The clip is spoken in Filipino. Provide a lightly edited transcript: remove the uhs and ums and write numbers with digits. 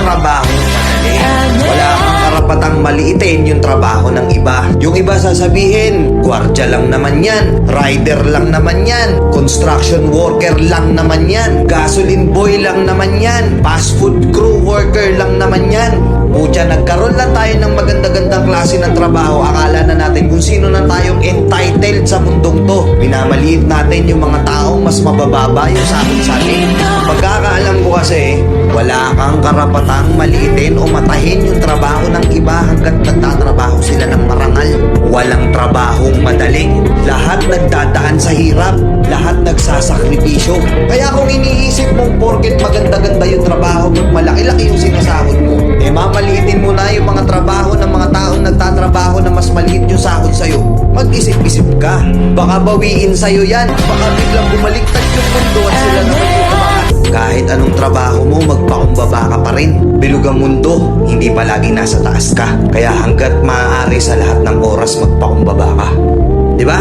trabaho madali. Wala kang karapatang maliitin yung trabaho ng iba. Yung iba sasabihin, gwardiya lang naman yan, rider lang naman yan, construction worker lang naman yan, gasoline boy lang naman yan, fast food crew worker lang naman yan. Pucha, nagkaroon lang tayo ng maganda-gandang klase ng trabaho. Akala na natin kung sino na tayong entitled sa mundong to. Minamaliit natin yung mga taong mas mabababa yung sa atin. Pagkakaalam ko kasi, wala kang karapatang maliitin o matahin yung trabaho ng iba hanggat nagtatrabaho sila ng marangal. Walang trabahong madali. Lahat nagdadaan sa hirap. Lahat nagsasakripisyo. Kaya kung iniisip mong porket maganda-ganda yung trabaho mo, malaki-laki yung sinasahod mo, mamaliitin mo na yung mga trabaho ng mga taong nagtatrabaho na mas maliit yung sahod sa'yo. Mag-isip-isip ka. Baka bawiin sa'yo yan. Baka biglang bumaliktad yung mundo at sila naman yung umangat. Kahit anong trabaho mo, magpakumbaba ka pa rin. Bilog ang mundo, hindi palagi nasa taas ka. Kaya hanggat maaari sa lahat ng oras, magpakumbaba ka. Diba?